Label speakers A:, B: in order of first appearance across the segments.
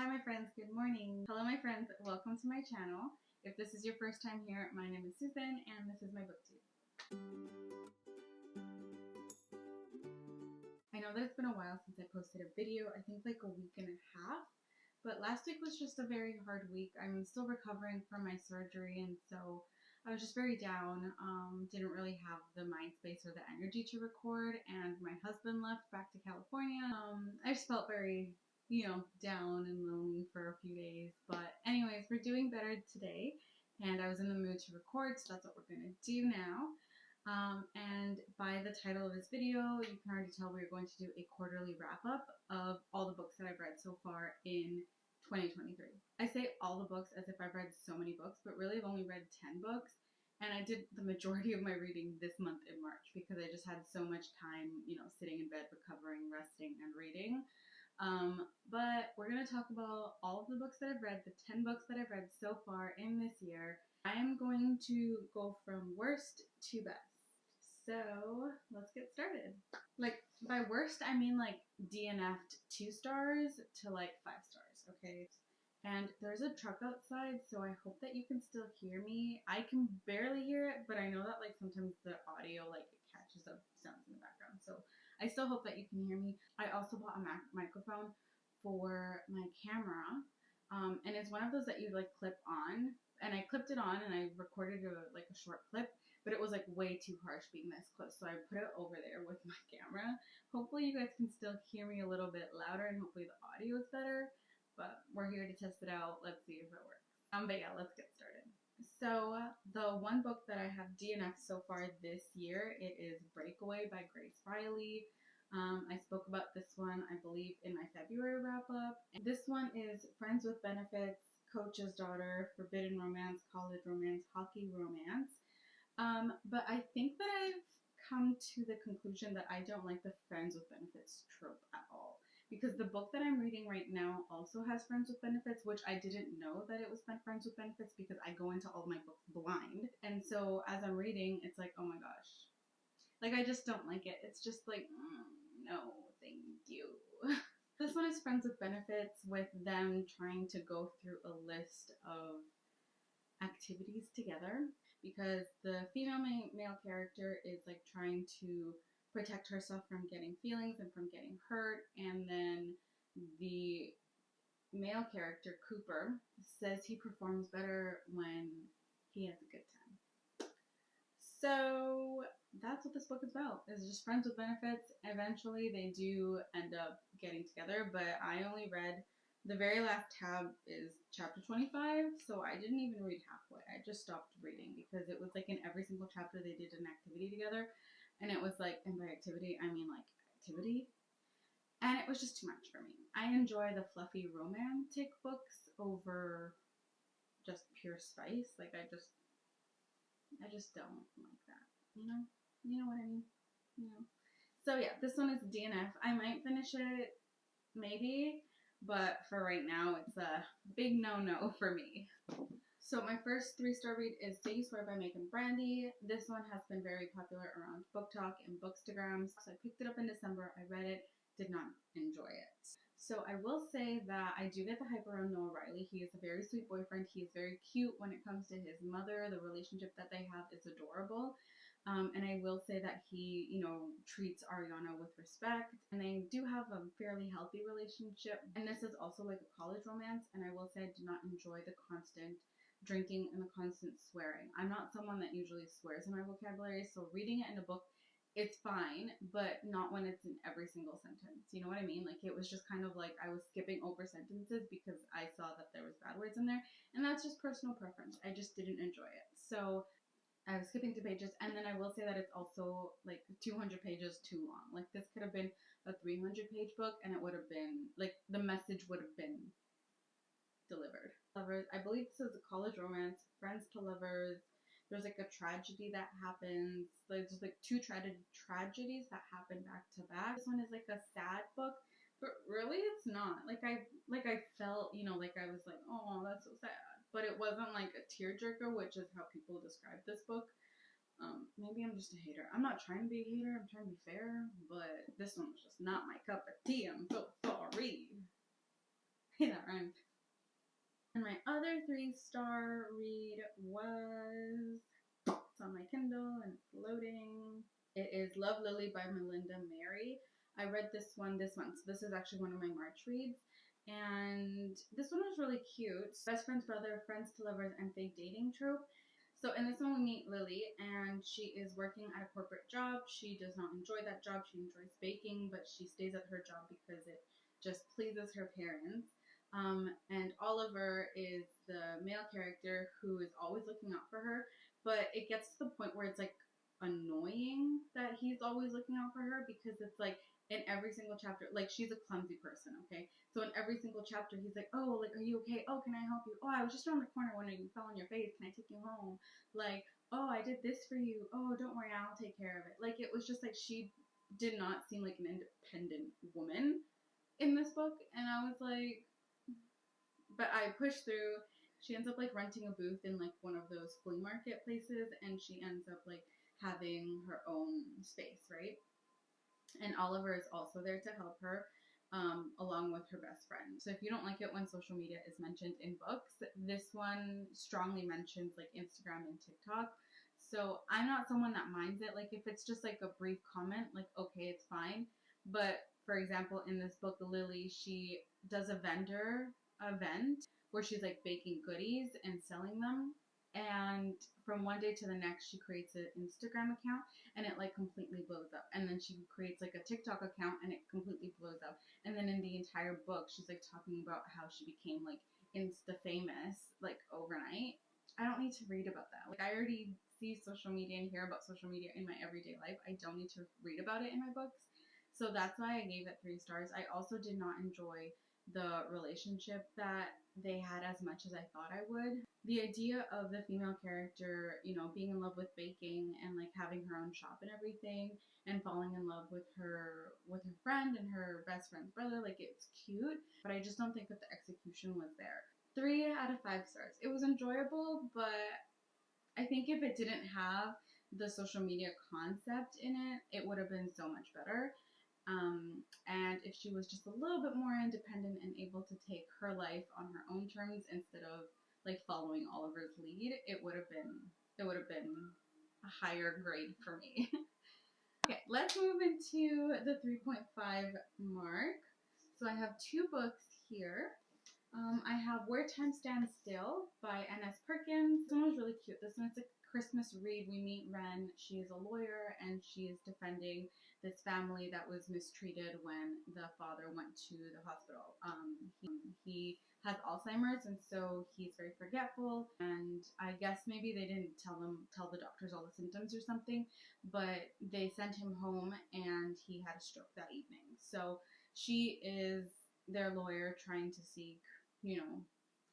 A: Hi my friends, good morning. Hello my friends, welcome to my channel. If this is your first time here, my name is Susan and this is my booktube. I know that it's been a while since I posted a video, I think like a week and a half, but last week was just a very hard week. I'm still recovering from my surgery and so I was just very down, didn't really have the mind space or the energy to record, and my husband left back to California. I just felt very down and lonely for a few days. But anyways, we're doing better today and I was in the mood to record, so that's what we're going to do now. And by the title of this video, you can already tell we're going to do a quarterly wrap up of all the books that I've read so far in 2023. I say all the books as if I've read so many books, but really I've only read 10 books. And I did the majority of my reading this month in March because I just had so much time, sitting in bed, recovering, resting, and reading. But we're going to talk about all of the books that I've read, the 10 books that I've read so far in this year. I am going to go from worst to best. So let's get started. Like by worst, I mean like DNF'd 2 stars to like 5 stars, okay? And there's a truck outside, so I hope that you can still hear me. I can barely hear it, but I know that like sometimes the audio like it catches up sounds in the background. So I still hope that you can hear me. I also bought a microphone for my camera, and it's one of those that you like clip on. And I clipped it on and I recorded a short clip, but it was like way too harsh being this close. So I put it over there with my camera. Hopefully you guys can still hear me a little bit louder and hopefully the audio is better. But we're here to test it out. Let's see if it works. But yeah, let's get started. So the one book that I have DNF'd so far this year, it is Breakaway by Grace Riley. I spoke about this one, I believe, in my February wrap up. And this one is Friends with Benefits, Coach's Daughter, Forbidden Romance, College Romance, Hockey Romance. But I think that I've come to the conclusion that I don't like the Friends with Benefits trope at all. Because the book that I'm reading right now also has Friends with Benefits, which I didn't know that it was Friends with Benefits because I go into all my books blind. And so as I'm reading, it's like, oh my gosh. Like, I just don't like it. It's just like, no, thank you. This one is Friends with Benefits with them trying to go through a list of activities together because the female male character is like trying to protect herself from getting feelings and from getting hurt, and then the male character Cooper says he performs better when he has a good time. So that's what this book is about. It's just friends with benefits. Eventually they do end up getting together, but I only read the very last tab is chapter 25, so I didn't even read halfway. I just stopped reading because it was like in every single chapter they did an activity together, and it was like, and by activity I mean like activity, and it was just too much for me. I enjoy the fluffy romantic books over just pure spice. Like I just don't like that, you know what I mean, So yeah, this one is DNF. I might finish it, maybe, but for right now, it's a big no-no for me. So my first 3-star read is Say You Swear by Megan Brandy. This one has been very popular around Book Talk and Bookstagrams. So I picked it up in December. I read it, did not enjoy it. So I will say that I do get the hype around Noah Riley. He is a very sweet boyfriend. He is very cute when it comes to his mother. The relationship that they have is adorable. And I will say that he, treats Ariana with respect, and they do have a fairly healthy relationship. And this is also like a college romance, and I will say I did not enjoy the constant drinking and the constant swearing. I'm not someone that usually swears in my vocabulary, so reading it in a book, it's fine, but not when it's in every single sentence. You know what I mean? Like, it was just kind of like I was skipping over sentences because I saw that there was bad words in there, and that's just personal preference. I just didn't enjoy it. So I was skipping 2 pages, and then I will say that it's also like 200 pages too long. Like, this could have been a 300-page book, and it would have been, like, the message would have been delivered. Lovers, I believe this is a college romance, friends to lovers. There's like a tragedy that happens. Like, there's like 2 tragedies that happen back to back. This one is like a sad book, but really it's not. Like I felt, like I was like, oh, that's so sad. But it wasn't like a tearjerker, which is how people describe this book. Maybe I'm just a hater. I'm not trying to be a hater. I'm trying to be fair. But this one was just not my cup of tea. I'm so sorry. Hey, that rhymed. And my other 3-star read was, it's on my Kindle and it's loading. It is Love Lily by Melinda Mary. I read this one this month. So this is actually one of my March reads. And this one was really cute. Best friend's brother, friends to lovers, and fake dating trope. So in this one we meet Lily, and she is working at a corporate job. She does not enjoy that job. She enjoys baking, but she stays at her job because it just pleases her parents. And Oliver is the male character who is always looking out for her, but it gets to the point where it's like annoying that he's always looking out for her, because it's like in every single chapter, like she's a clumsy person, okay? So in every single chapter, he's like, oh, like, are you okay? Oh, can I help you? Oh, I was just around the corner when you fell on your face. Can I take you home? Like, oh, I did this for you. Oh, don't worry, I'll take care of it. Like, it was just like she did not seem like an independent woman in this book, and I was like, but I pushed through. She ends up like renting a booth in like one of those flea market places, and she ends up like having her own space, right? And Oliver is also there to help her, along with her best friend. So if you don't like it when social media is mentioned in books, this one strongly mentions like Instagram and TikTok. So I'm not someone that minds it. Like if it's just like a brief comment, like okay, it's fine. But for example, in this book, Lily, she does a vendor event where she's like baking goodies and selling them. And from one day to the next, she creates an Instagram account and it like completely blows up. And then she creates like a TikTok account and it completely blows up. And then in the entire book, she's like talking about how she became like Insta famous like overnight. I don't need to read about that. Like I already see social media and hear about social media in my everyday life. I don't need to read about it in my books. So that's why I gave it 3 stars. I also did not enjoy the relationship that they had as much as I thought I would. The idea of the female character, you know, being in love with baking and like having her own shop and everything, and falling in love with her friend and her best friend's brother, like it's cute, but I just don't think that the execution was there. 3 out of 5 stars. It was enjoyable, but I think if it didn't have the social media concept in it, it would have been so much better. And if she was just a little bit more independent and able to take her life on her own terms instead of like following Oliver's lead, it would have been a higher grade for me. Okay, let's move into the 3.5 mark. So I have 2 books here. I have Where Time Stands Still by N.S. Perkins. This one was really cute. This one's a Christmas read. We meet Ren. She is a lawyer and she is defending this family that was mistreated when the father went to the hospital. He has Alzheimer's and so he's very forgetful. And I guess maybe they didn't tell the doctors all the symptoms or something, but they sent him home and he had a stroke that evening. So she is their lawyer trying to seek, you know,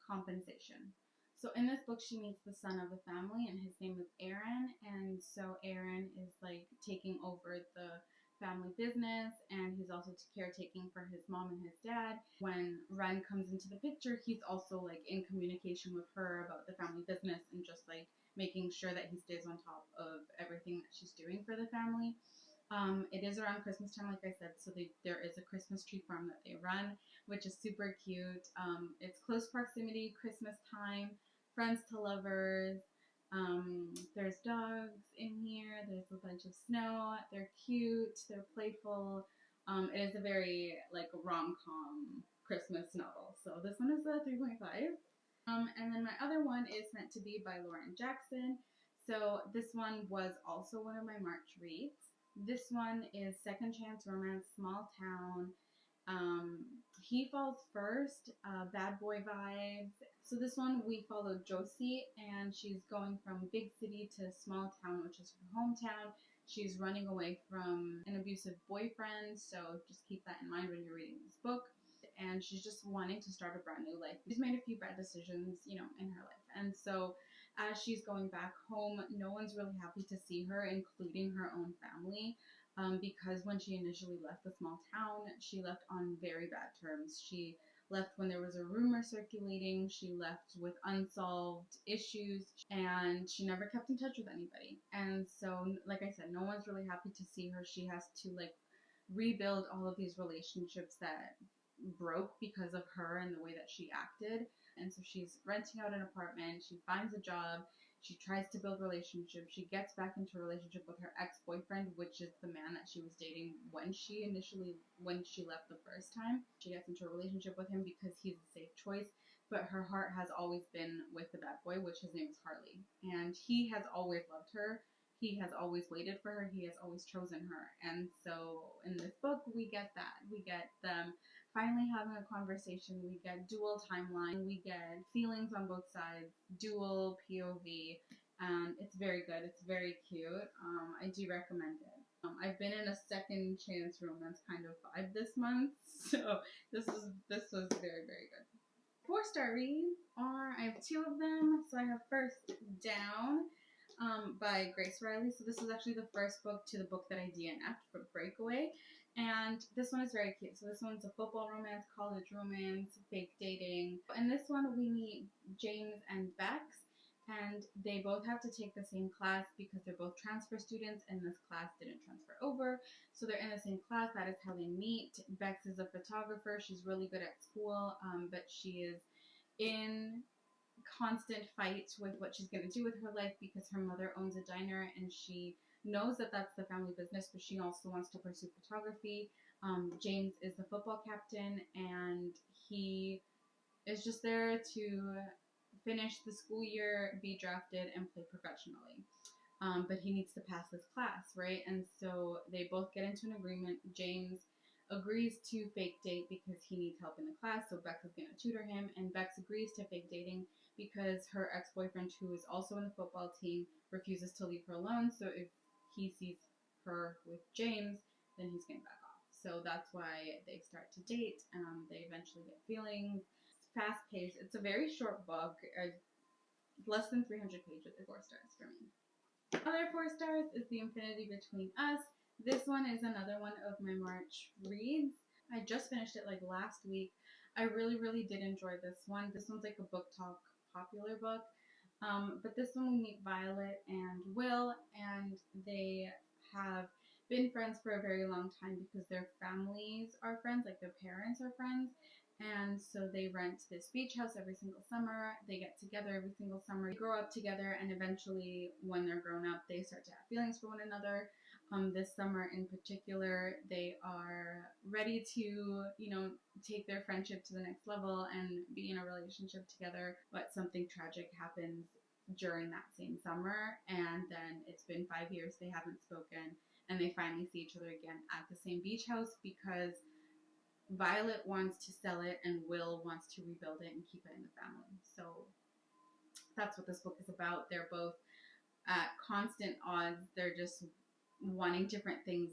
A: compensation. So in this book, she meets the son of the family, and his name is Aaron. And so Aaron is like taking over the family business, and he's also caretaking for his mom and his dad. When Ren comes into the picture, he's also like in communication with her about the family business and just like making sure that he stays on top of everything that she's doing for the family. It is around Christmas time, like I said, so there is a Christmas tree farm that they run, which is super cute. It's close proximity, Christmas time, friends to lovers. There's dogs in here. There's a bunch of snow. They're cute. They're playful. It is a very like rom-com Christmas novel. So this one is a 3.5. And then my other one is Meant to Be by Lauren Jackson. So this one was also one of my March reads. This one is Second Chance Romance, Small Town. He Falls First, bad boy vibes. So this one we followed Josie, and she's going from big city to small town, which is her hometown. She's running away from an abusive boyfriend, so just keep that in mind when you're reading this book. And she's just wanting to start a brand new life. She's made a few bad decisions, you know, in her life. And so as she's going back home, no one's really happy to see her, including her own family. Because when she initially left the small town, she left on very bad terms. She left when there was a rumor circulating. She left with unsolved issues, and she never kept in touch with anybody. And so, like I said, no one's really happy to see her. She has to like rebuild all of these relationships that broke because of her and the way that she acted. And so she's renting out an apartment, she finds a job, she tries to build relationships, she gets back into a relationship with her ex-boyfriend, which is the man that she was dating when she left the first time. She gets into a relationship with him because he's a safe choice, but her heart has always been with the bad boy, which his name is Harley. And he has always loved her. He has always waited for her. He has always chosen her. And so in this book, we get that. We get them finally having a conversation. We get dual timeline. We get feelings on both sides, dual POV. And it's very good. It's very cute. I do recommend it. I've been in a second chance romance kind of vibe this month, so this was very, very good. 4-star reads are, I have 2 of them. So I have First Down by Grace Riley. So this was actually the first book to the book that I DNF'd for Breakaway. And this one is very cute. So this one's a football romance, college romance, fake dating. In this one, we meet James and Bex. And they both have to take the same class because they're both transfer students and this class didn't transfer over. So they're in the same class. That is how they meet. Bex is a photographer. She's really good at school, but she is in constant fight with what she's going to do with her life because her mother owns a diner and she knows that that's the family business, but she also wants to pursue photography. James is the football captain and he is just there to finish the school year, be drafted, and play professionally. But he needs to pass this class, right? And so they both get into an agreement. James agrees to fake date because he needs help in the class, so Bex is going to tutor him, and Bex agrees to fake dating because her ex-boyfriend, who is also in the football team, refuses to leave her alone, so if he sees her with James, then he's going to back off. So that's why they start to date. They eventually get feelings. It's fast-paced. It's a very short book, less than 300 pages. 4 stars for me. Other 4 stars is The Infinity Between Us. This one is another one of my March reads. I just finished it like last week. I really, really did enjoy this one. This one's like a book talk popular book. But this one we meet Violet and Will, and they have been friends for a very long time because their families are friends, like their parents are friends. And so they rent this beach house every single summer. They get together every single summer. They grow up together, and eventually, when they're grown up, they start to have feelings for one another. This summer in particular, they are ready to, take their friendship to the next level and be in a relationship together. But something tragic happens during that same summer, and then it's been 5 years they haven't spoken, and they finally see each other again at the same beach house because Violet wants to sell it and Will wants to rebuild it and keep it in the family. So that's what this book is about. They're both at constant odds. They're just wanting different things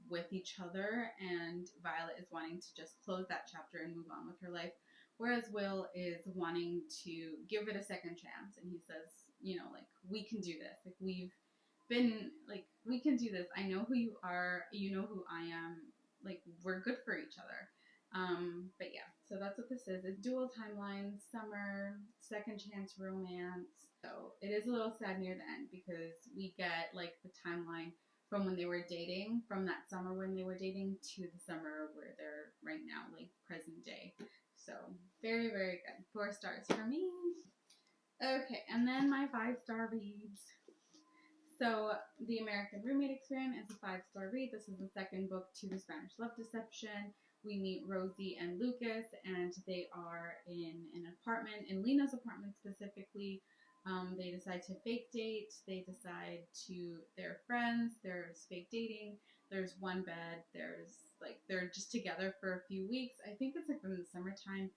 A: with each other, and Violet is wanting to just close that chapter and move on with her life, whereas Will is wanting to give it a second chance. And he says, we can do this. Like, we can do this. I know who you are. You know who I am. Like, we're good for each other. But yeah, so that's what this is. It's dual timelines, summer, second chance romance. So it is a little sad near the end because we get like the timeline from when they were dating, from that summer when they were dating to the summer where they're right now, like present day. So very, very good. 4 stars for me. Okay, and then my 5-star reads. So The American Roommate Experience is a 5-star read. This is the second book to The Spanish Love Deception. We meet Rosie and Lucas, and they are in an apartment, in Lena's apartment specifically. They decide to fake date. They decide they're friends. There's fake dating. There's one bed. They're just together for a few weeks. I think it's like in the summertime.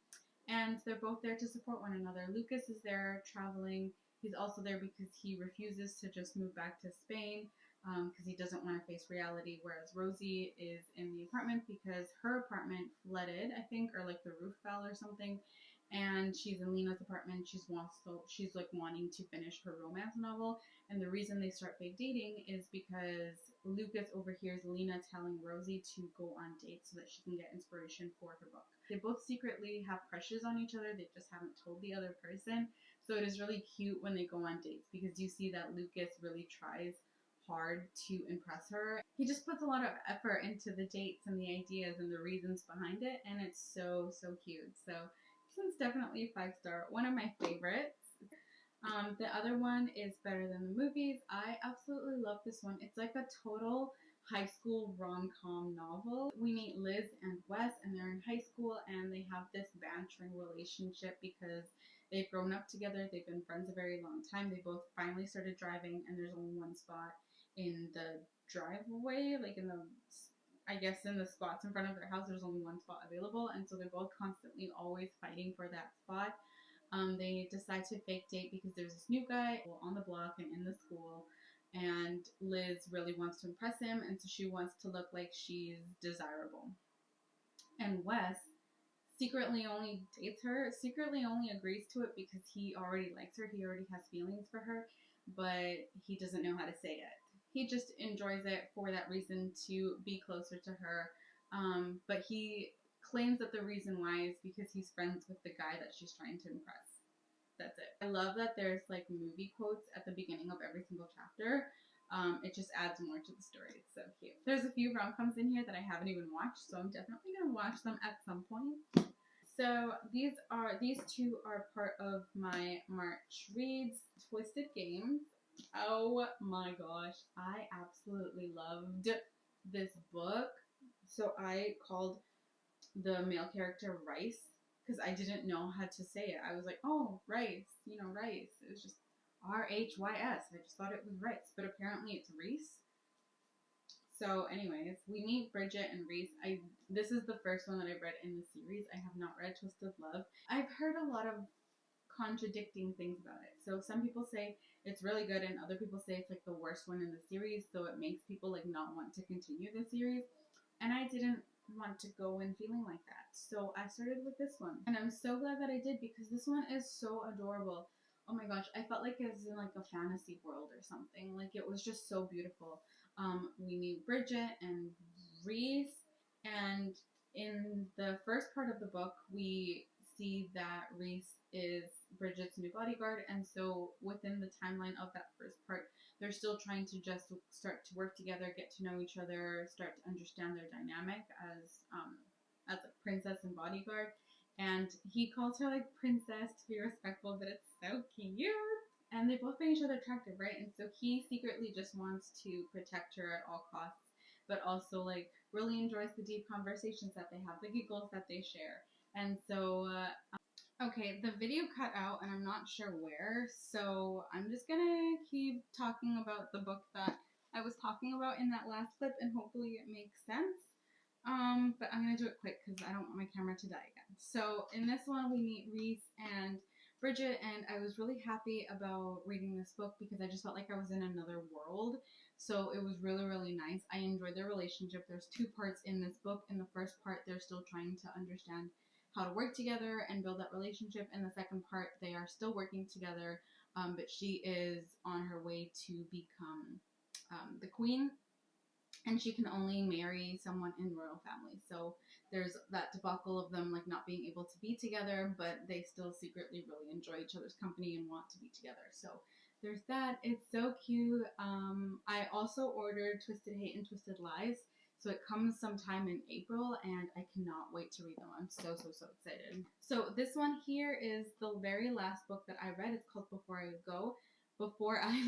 A: And they're both there to support one another. Lucas is there traveling. He's also there because he refuses to just move back to Spain because he doesn't want to face reality, whereas Rosie is in the apartment because her apartment flooded, I think, or like the roof fell or something, and she's in Lena's apartment. She's like wanting to finish her romance novel, and the reason they start fake dating is because Lucas overhears Lena telling Rosie to go on dates so that she can get inspiration for her book. They both secretly have crushes on each other. They just haven't told the other person. So it is really cute when they go on dates because you see that Lucas really tries hard to impress her. He just puts a lot of effort into the dates and the ideas and the reasons behind it, and it's so, so cute. So this one's definitely a 5-star, one of my favorites. The other one is Better Than the Movies. I absolutely love this one. It's like a total high school rom-com novel. We meet Liz and Wes, and they're in high school, and they have this bantering relationship because they've grown up together. They've been friends a very long time. They both finally started driving, and there's only one spot in the driveway, like in the, I guess in the spots in front of their house, there's only one spot available, and so they're both constantly always fighting for that spot. They decide to fake date because there's this new guy on the block and in the school, and Liz really wants to impress him, and so she wants to look like she's desirable. And Wes secretly only dates her, secretly only agrees to it because he already likes her, he already has feelings for her, but he doesn't know how to say it. He just enjoys it for that reason, to be closer to her, but he claims that the reason why is because he's friends with the guy that she's trying to impress. That's it. I love that there's like movie quotes at the beginning of every single chapter. It just adds more to the story. It's so cute. There's a few rom-coms in here that I haven't even watched, so I'm definitely gonna watch them at some point. So these two are part of my March reads. Twisted Games. Oh my gosh, I absolutely loved this book. So I called the male character Rice because I didn't know how to say it. I was like, oh, Rice, Rice. It was just Rhys. I just thought it was Rice, but apparently it's Reese. So, anyways, we meet Bridget and Reese. This is the first one that I've read in the series. I have not read Twisted Love. I've heard a lot of contradicting things about it. So some people say it's really good, and other people say it's like the worst one in the series. So it makes people like not want to continue the series. And I didn't want to go in feeling like that. So I started with this one. And I'm so glad that I did because this one is so adorable. Oh my gosh, I felt like it was in like a fantasy world or something. Like it was just so beautiful. We meet Bridget and Reese, and in the first part of the book, we see that Reese is Bridget's new bodyguard, and so within the timeline of that first part, they're still trying to just start to work together, get to know each other, start to understand their dynamic as a princess and bodyguard. And he calls her like princess to be respectful, but it's so cute. And they both find each other attractive, right? And so he secretly just wants to protect her at all costs, but also like really enjoys the deep conversations that they have, the giggles that they share. And so okay, the video cut out and I'm not sure where, so I'm just gonna keep talking about the book that I was talking about in that last clip, and hopefully it makes sense. But I'm gonna do it quick because I don't want my camera to die again. So in this one, we meet Reese and Bridget, and I was really happy about reading this book because I just felt like I was in another world. So it was really, really nice. I enjoyed their relationship. There's 2 parts in this book. In the first part, they're still trying to understand how to work together and build that relationship. In the second part, they are still working together, but she is on her way to become the queen, and she can only marry someone in royal family. So there's that debacle of them like not being able to be together, but they still secretly really enjoy each other's company and want to be together. So there's that. It's so cute. I also ordered Twisted Hate and Twisted Lies. So it comes sometime in April, and I cannot wait to read them. I'm so, so, so excited. So this one here is the very last book that I read. It's called Before I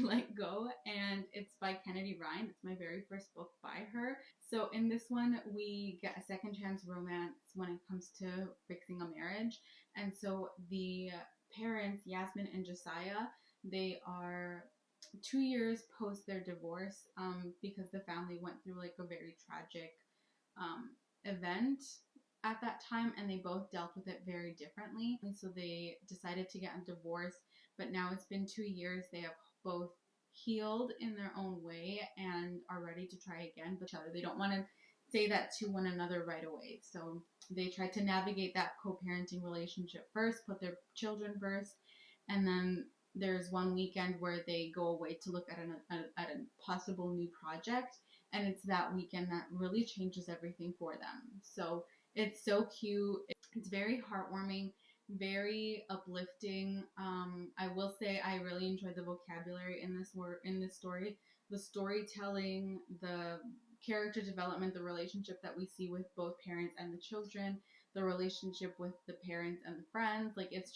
A: Let Go, and it's by Kennedy Ryan. It's my very first book by her. So in this one, we get a second chance romance when it comes to fixing a marriage. And so the parents, Yasmin and Josiah, they are 2 years post their divorce because the family went through like a very tragic event at that time, and they both dealt with it very differently. And so they decided to get a divorce, but now it's been 2 years. They have both healed in their own way and are ready to try again, but they don't want to say that to one another right away. So they try to navigate that co-parenting relationship first, put their children first, and then there's one weekend where they go away to look at a possible new project, and it's that weekend that really changes everything for them. So it's so cute. It's very heartwarming, very uplifting. I will say I really enjoyed the vocabulary in this story. the storytelling, the character development, the relationship that we see with both parents and the children, the relationship with the parents and the friends. Like it's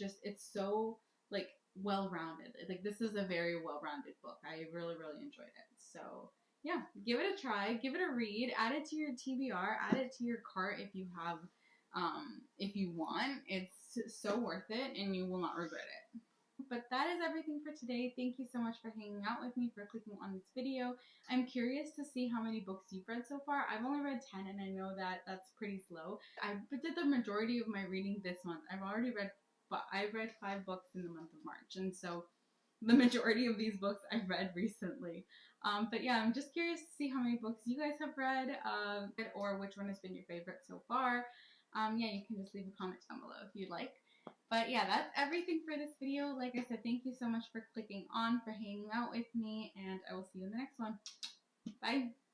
A: so like well-rounded. Like this is a very well-rounded book. I really, really enjoyed it. So yeah, give it a try, give it a read, add it to your TBR, add it to your cart if you have, if you want. It's so worth it and you will not regret it. But that is everything for today. Thank you so much for hanging out with me, for clicking on this video. I'm curious to see how many books you've read so far. I've only read 10 and I know that that's pretty slow. I did the majority of my reading this month. I've read 5 books in the month of March, and so the majority of these books I've read recently. But yeah, I'm just curious to see how many books you guys have read, or which one has been your favorite so far. Yeah, you can just leave a comment down below if you'd like. But yeah, that's everything for this video. Like I said, thank you so much for clicking on, for hanging out with me, and I will see you in the next one. Bye!